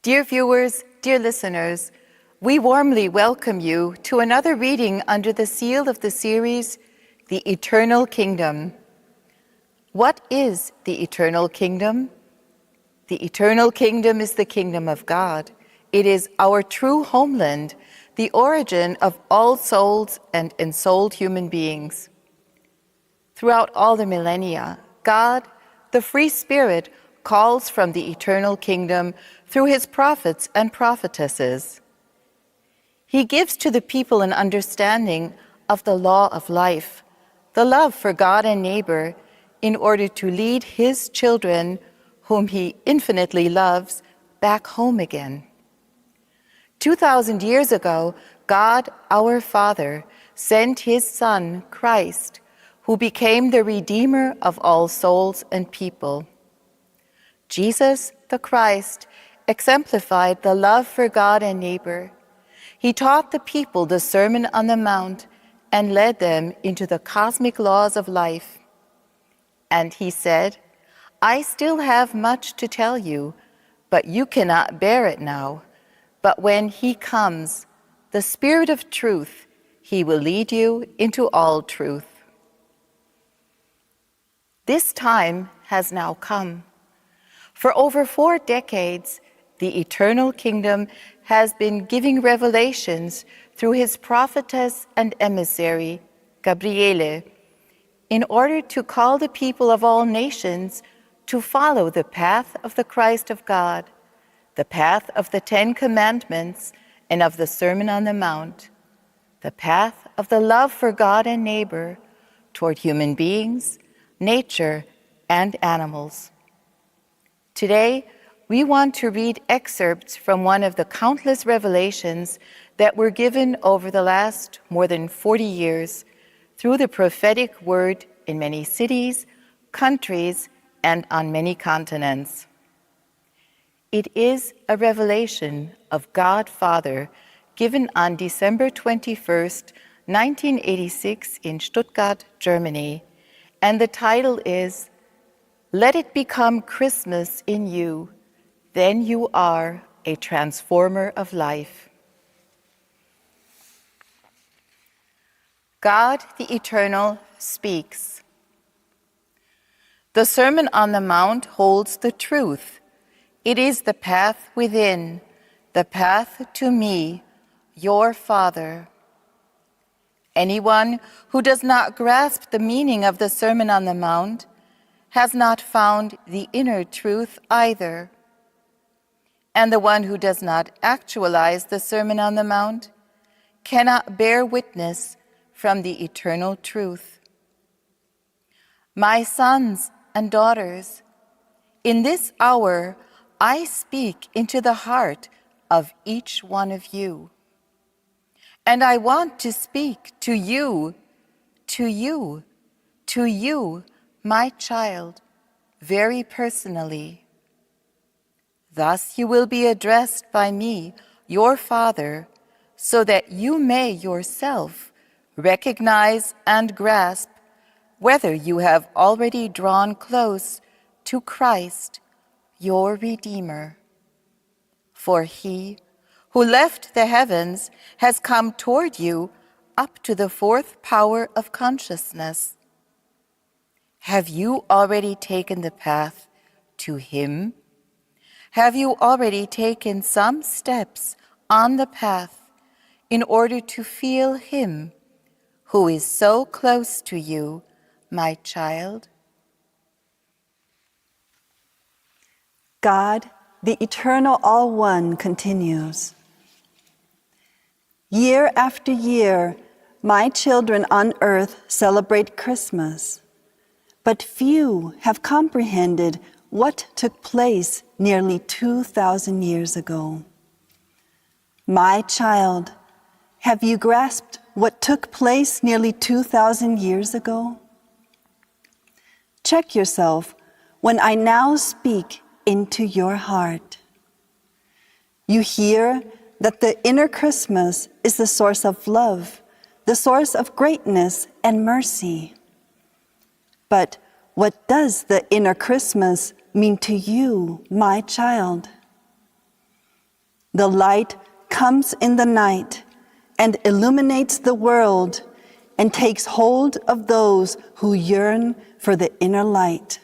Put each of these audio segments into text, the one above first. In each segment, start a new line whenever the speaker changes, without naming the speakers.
Dear viewers, dear listeners, we warmly welcome you to another reading under the seal of the series, The Eternal Kingdom. What is the Eternal Kingdom? The Eternal Kingdom is the kingdom of God. It is our true homeland, the origin of all souls and ensouled human beings. Throughout all the millennia, God, the free Spirit, calls from the eternal kingdom through his prophets and prophetesses. He gives to the people an understanding of the law of life, the love for God and neighbor, in order to lead his children, whom he infinitely loves, back home again. 2,000 years ago, God, our Father, sent his Son, Christ, who became the Redeemer of all souls and people. Jesus, the Christ, exemplified the love for God and neighbor. He taught the people the Sermon on the Mount and led them into the cosmic laws of life. And he said, "I still have much to tell you, but you cannot bear it now. But when he comes, the Spirit of truth, he will lead you into all truth." This time has now come. For over 4 decades, the eternal kingdom has been giving revelations through his prophetess and emissary, Gabriele, in order to call the people of all nations to follow the path of the Christ of God, the path of the 10 Commandments and of the Sermon on the Mount, the path of the love for God and neighbor toward human beings, nature, and animals. Today, we want to read excerpts from one of the countless revelations that were given over the last more than 40 years through the prophetic word in many cities, countries, and on many continents. It is a revelation of God Father given on December 21st, 1986 in Stuttgart, Germany, and the title is, "Let it become Christmas in you, then you are a transformer of life." God the Eternal speaks. The Sermon on the Mount holds the truth. It is the path within, the path to me, your Father. Anyone who does not grasp the meaning of the Sermon on the Mount has not found the inner truth either. And the one who does not actualize the Sermon on the Mount cannot bear witness from the eternal truth. My sons and daughters, in this hour I speak into the heart of each one of you. And I want to speak to you, to you, to you, my child, very personally. Thus you will be addressed by me, your Father, so that you may yourself recognize and grasp whether you have already drawn close to Christ, your Redeemer. For he who left the heavens has come toward you up to the 4th power of consciousness. Have you already taken the path to him? Have you already taken some steps on the path in order to feel him who is so close to you, my child?
God, the eternal all-one, continues. Year after year, my children on earth celebrate Christmas. But few have comprehended what took place nearly 2,000 years ago. My child, have you grasped what took place nearly 2,000 years ago? Check yourself when I now speak into your heart. You hear that the inner Christmas is the source of love, the source of greatness and mercy. But what does the inner Christmas mean to you, my child? The light comes in the night and illuminates the world and takes hold of those who yearn for the inner light.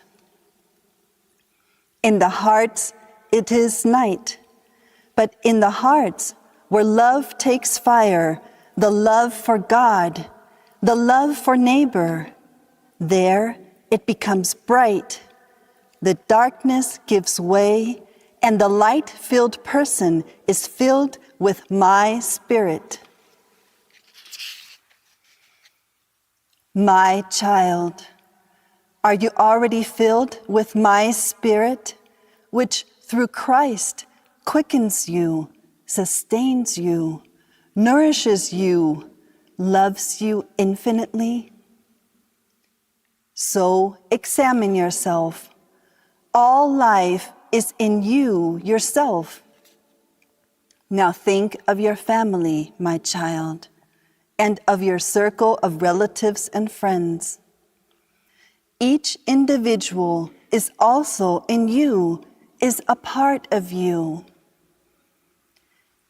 In the hearts it is night, but in the hearts where love takes fire, the love for God, the love for neighbor, there it becomes bright. The darkness gives way, and the light-filled person is filled with my Spirit. My child, are you already filled with my Spirit, which through Christ quickens you, sustains you, nourishes you, loves you infinitely? So examine yourself. All life is in you yourself. Now think of your family, my child, and of your circle of relatives and friends. Each individual is also in you, is a part of you.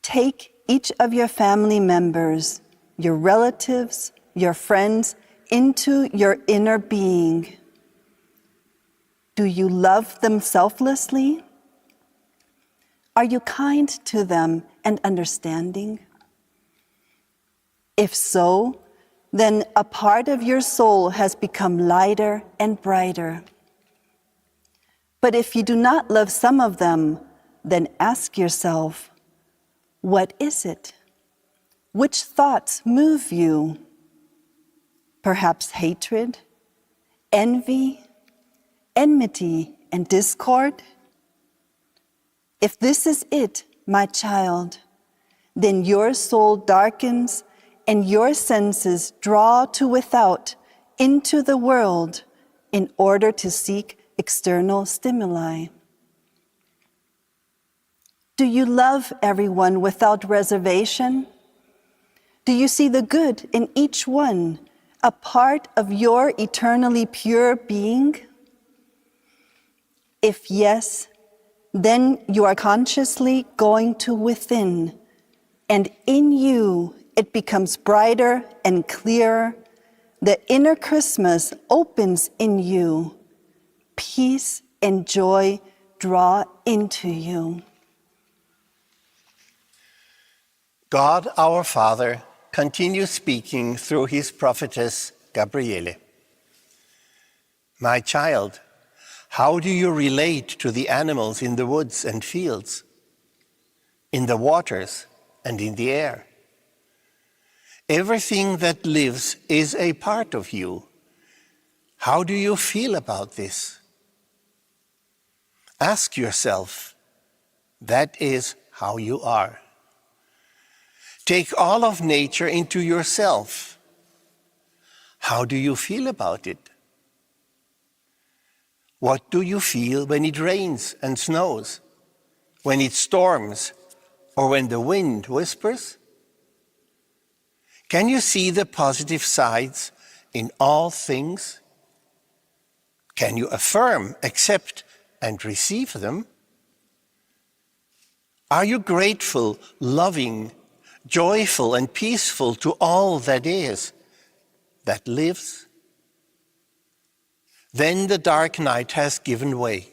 Take each of your family members, your relatives, your friends, into your inner being. Do you love them selflessly? Are you kind to them and understanding? If so, then a part of your soul has become lighter and brighter. But if you do not love some of them, then ask yourself, what is it? Which thoughts move you? Perhaps hatred, envy, enmity, and discord? If this is it, my child, then your soul darkens and your senses draw to without into the world in order to seek external stimuli. Do you love everyone without reservation? Do you see the good in each one, a part of your eternally pure being? If yes, then you are consciously going to within, and in you it becomes brighter and clearer. The inner Christmas opens in you. Peace and joy draw into you.
God, our Father, continues speaking through his prophetess Gabriele. My child, how do you relate to the animals in the woods and fields, in the waters and in the air? Everything that lives is a part of you. How do you feel about this? Ask yourself, that is how you are. Take all of nature into yourself. How do you feel about it? What do you feel when it rains and snows, when it storms, or when the wind whispers? Can you see the positive sides in all things? Can you affirm, accept, and receive them? Are you grateful, loving, joyful, and peaceful to all that is, that lives? Then the dark night has given way.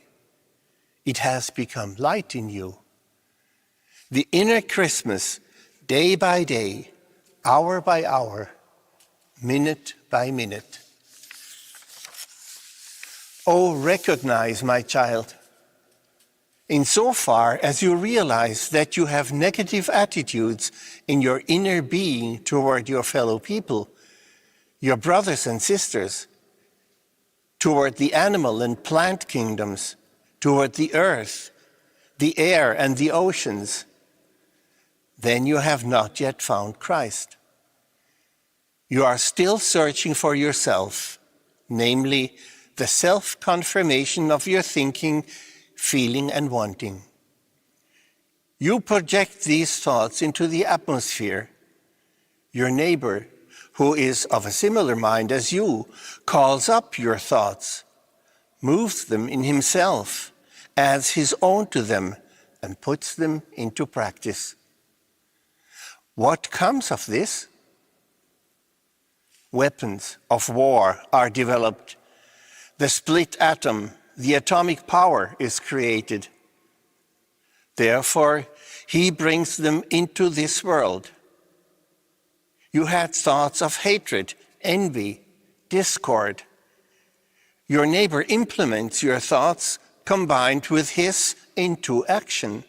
It has become light in you. The inner Christmas, day by day, hour by hour, minute by minute. Oh, recognize, my child, insofar as you realize that you have negative attitudes in your inner being toward your fellow people, your brothers and sisters, toward the animal and plant kingdoms, toward the earth, the air, and the oceans, then you have not yet found Christ. You are still searching for yourself, namely, the self-confirmation of your thinking, feeling, and wanting. You project these thoughts into the atmosphere. Your neighbor, who is of a similar mind as you, calls up your thoughts, moves them in himself, adds his own to them, and puts them into practice. What comes of this? Weapons of war are developed. The split atom, the atomic power, is created. Therefore, he brings them into this world. You had thoughts of hatred, envy, discord. Your neighbor implements your thoughts combined with his into action.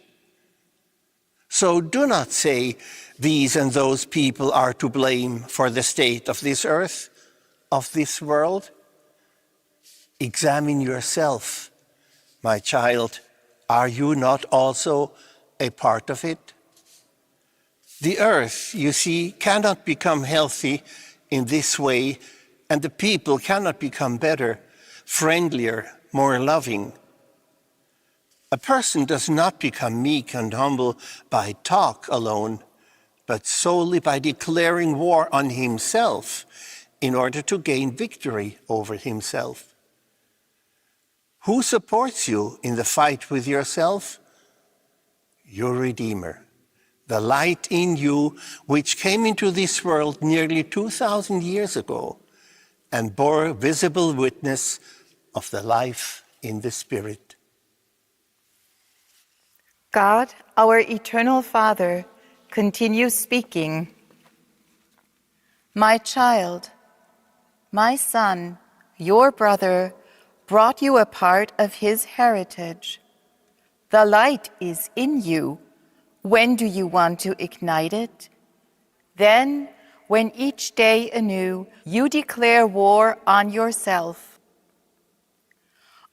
So do not say these and those people are to blame for the state of this earth, of this world. Examine yourself, my child. Are you not also a part of it? The earth, you see, cannot become healthy in this way, and the people cannot become better, friendlier, more loving. A person does not become meek and humble by talk alone, but solely by declaring war on himself in order to gain victory over himself. Who supports you in the fight with yourself? Your Redeemer, the light in you, which came into this world nearly 2,000 years ago and bore visible witness of the life in the Spirit.
God, our eternal Father, continues speaking. My child, my son, your brother, brought you a part of his heritage. The light is in you. When do you want to ignite it? Then, when each day anew you declare war on yourself.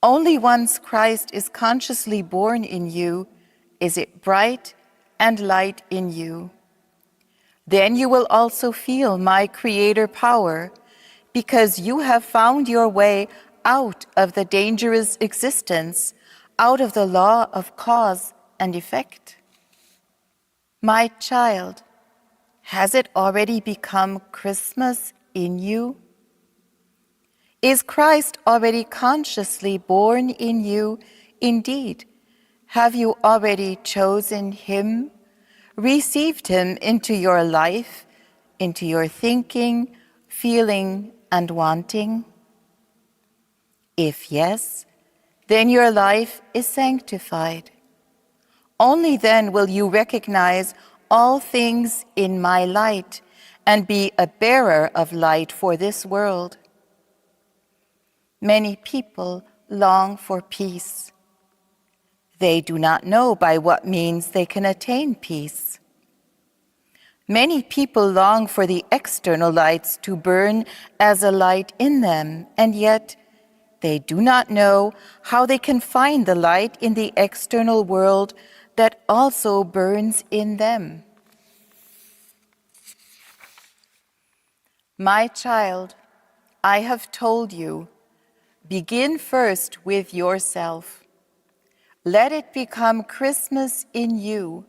Only once Christ is consciously born in you is it bright and light in you. Then you will also feel my Creator power, because you have found your way out of the dangerous existence, out of the law of cause and effect. My child, has it already become Christmas in you? Is Christ already consciously born in you? Indeed, have you already chosen him, received him into your life, into your thinking, feeling, and wanting? If yes, then your life is sanctified. Only then will you recognize all things in my light and be a bearer of light for this world. Many people long for peace. They do not know by what means they can attain peace. Many people long for the external lights to burn as a light in them, and yet they do not know how they can find the light in the external world that also burns in them. My child, I have told you, begin first with yourself. Let it become Christmas in you.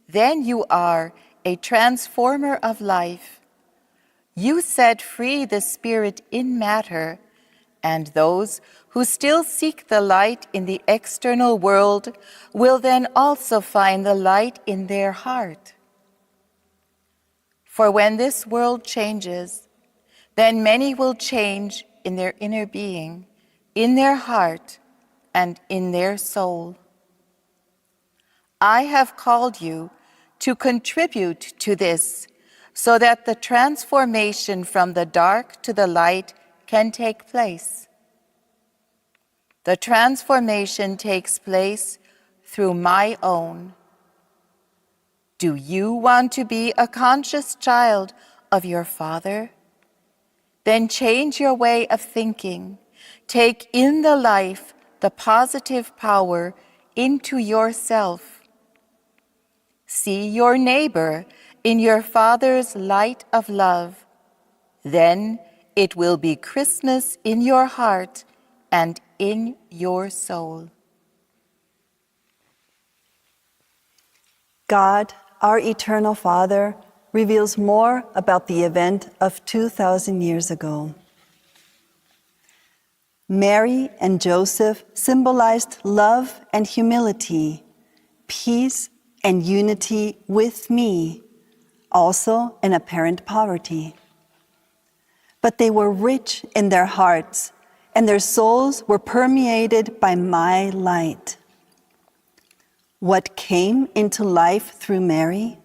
Then you are a transformer of life. You set free the spirit in matter, and those who still seek the light in the external world will then also find the light in their heart. For when this world changes, then many will change in their inner being, in their heart, and in their soul. I have called you to contribute to this, so that the transformation from the dark to the light can take place. The transformation takes place through my own. Do you want to be a conscious child of your Father? Then change your way of thinking. Take in the life, the positive power, into yourself. See your neighbor in your Father's light of love. Then it will be Christmas in your heart and in your soul.
God, our eternal Father, reveals more about the event of 2,000 years ago. Mary and Joseph symbolized love and humility, peace and unity with me, also in apparent poverty. But they were rich in their hearts, and their souls were permeated by my light. What came into life through Mary?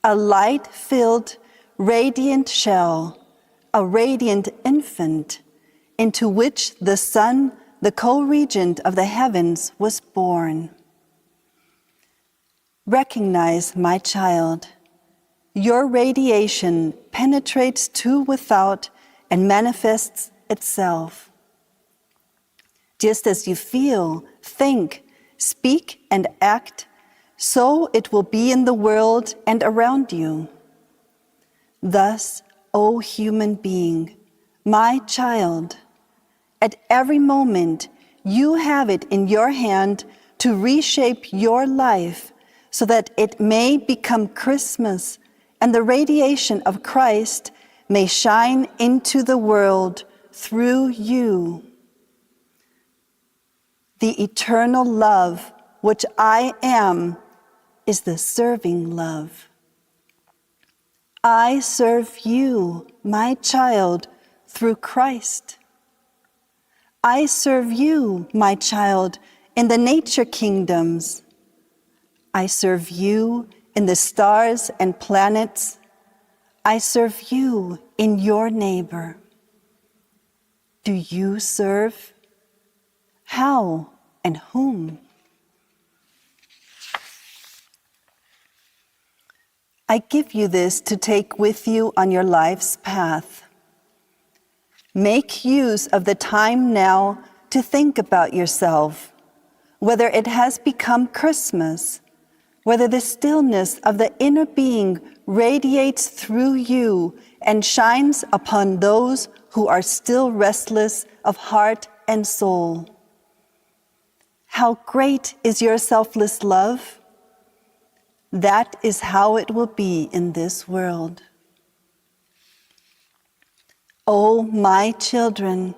A light-filled, radiant shell, a radiant infant, into which the Son, the co-regent of the heavens, was born. Recognize, my child, your radiation penetrates to without and manifests itself. Just as you feel, think, speak, and act, so it will be in the world and around you. Thus, O human being, my child, at every moment you have it in your hand to reshape your life so that it may become Christmas and the radiation of Christ may shine into the world through you. The eternal love which I am is the serving love. I serve you, my child, through Christ. I serve you, my child, in the nature kingdoms. I serve you in the stars and planets. I serve you in your neighbor. Do you serve? How and whom? I give you this to take with you on your life's path. Make use of the time now to think about yourself, whether it has become Christmas, whether the stillness of the inner being radiates through you and shines upon those who are still restless of heart and soul. How great is your selfless love? That is how it will be in this world. O my children,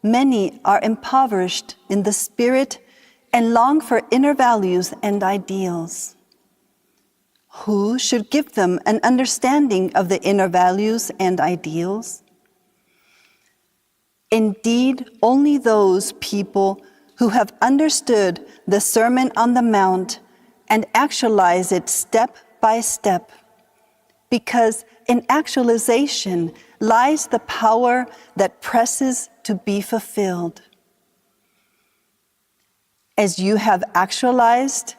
many are impoverished in the spirit and long for inner values and ideals. Who should give them an understanding of the inner values and ideals? Indeed, only those people who have understood the Sermon on the Mount and actualize it step by step, because in actualization lies the power that presses to be fulfilled. As you have actualized,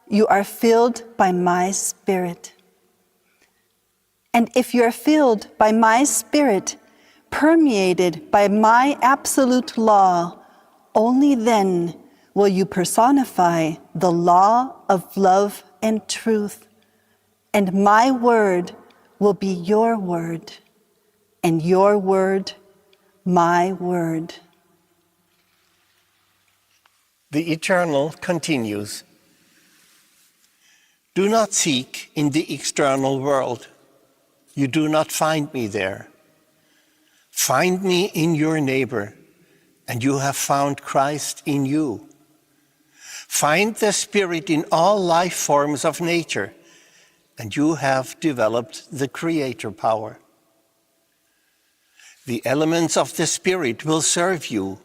you are filled by my Spirit. And if you are filled by my Spirit, permeated by my absolute law, only then will you personify the law of love and truth, and my word will be your word, and your word, my word.
The Eternal continues. Do not seek in the external world. You do not find me there. Find me in your neighbor, and you have found Christ in you. Find the Spirit in all life forms of nature, and you have developed the creator power. The elements of the Spirit will serve you.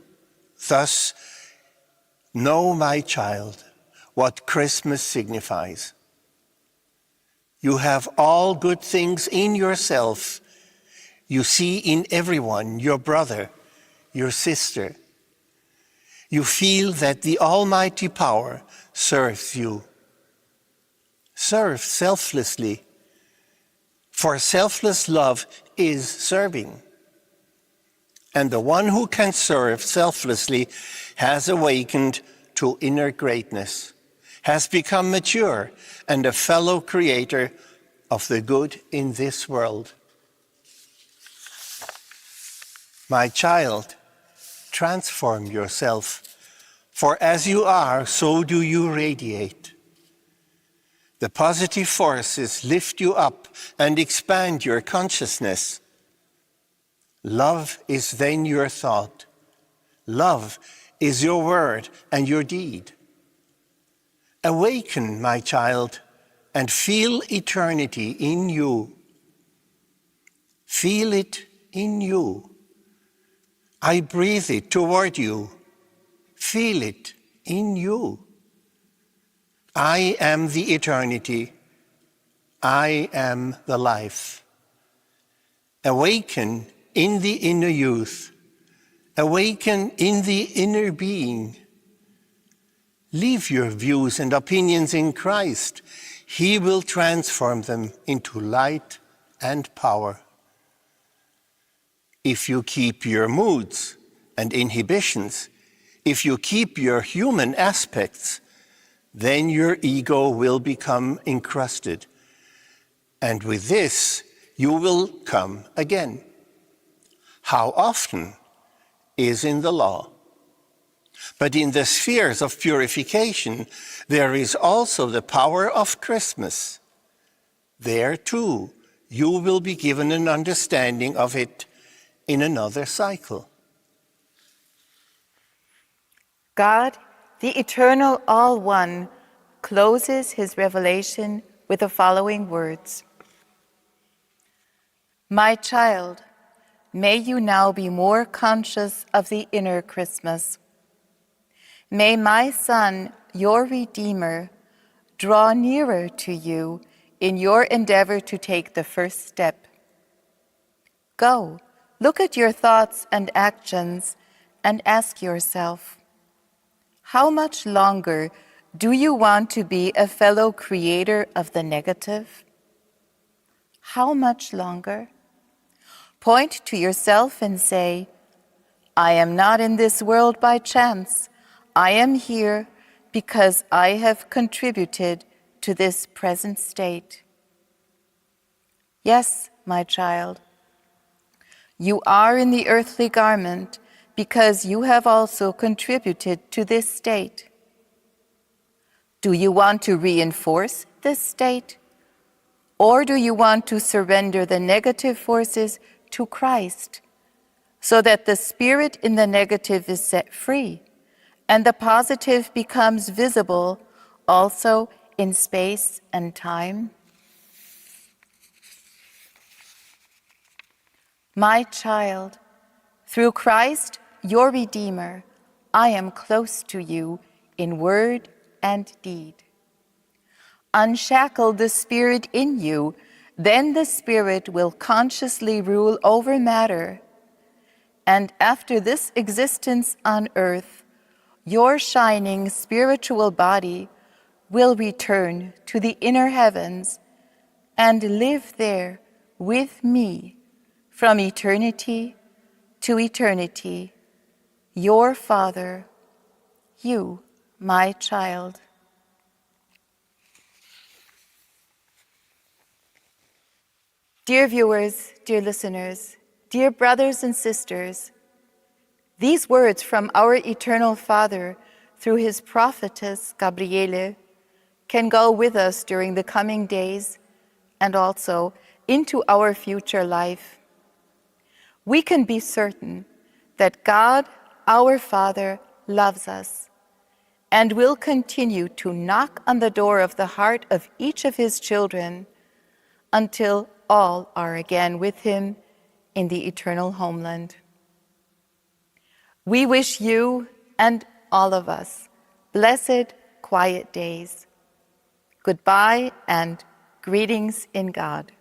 Thus, know, my child, what Christmas signifies. You have all good things in yourself. You see in everyone your brother, your sister. You feel that the Almighty Power serves you. Serve selflessly, for selfless love is serving. And the one who can serve selflessly has awakened to inner greatness, has become mature and a fellow creator of the good in this world. My child, transform yourself, for as you are, so do you radiate. The positive forces lift you up and expand your consciousness. Love is then your thought. Love is your word and your deed. Awaken, my child, and feel eternity in you. Feel it in you. I breathe it toward you. Feel it in you. I am the eternity. I am the life. Awaken in the inner youth. Awaken in the inner being. Leave your views and opinions in Christ. He will transform them into light and power. If you keep your moods and inhibitions, if you keep your human aspects, then your ego will become encrusted. And with this, you will come again. How often is in the law. But in the spheres of purification, there is also the power of Christmas. There too, you will be given an understanding of it in another cycle.
God, the eternal All One, closes his revelation with the following words. My child, may you now be more conscious of the inner Christmas. May my Son, your Redeemer, draw nearer to you in your endeavor to take the first step. Go, look at your thoughts and actions and ask yourself, how much longer do you want to be a fellow creator of the negative? How much longer? Point to yourself and say, I am not in this world by chance. I am here because I have contributed to this present state. Yes, my child, you are in the earthly garment because you have also contributed to this state. Do you want to reinforce this state? Or do you want to surrender the negative forces to Christ so that the spirit in the negative is set free and the positive becomes visible also in space and time? My child, through Christ, your Redeemer, I am close to you in word and deed. Unshackle the spirit in you, then the spirit will consciously rule over matter. And after this existence on earth, your shining spiritual body will return to the inner heavens and live there with me from eternity to eternity, your Father, you, my child. Dear viewers, dear listeners, dear brothers and sisters, these words from our Eternal Father through his prophetess Gabriele can go with us during the coming days and also into our future life. We can be certain that God, our Father, loves us and will continue to knock on the door of the heart of each of his children until all are again with him in the eternal homeland. We wish you and all of us blessed, quiet days. Goodbye and greetings in God.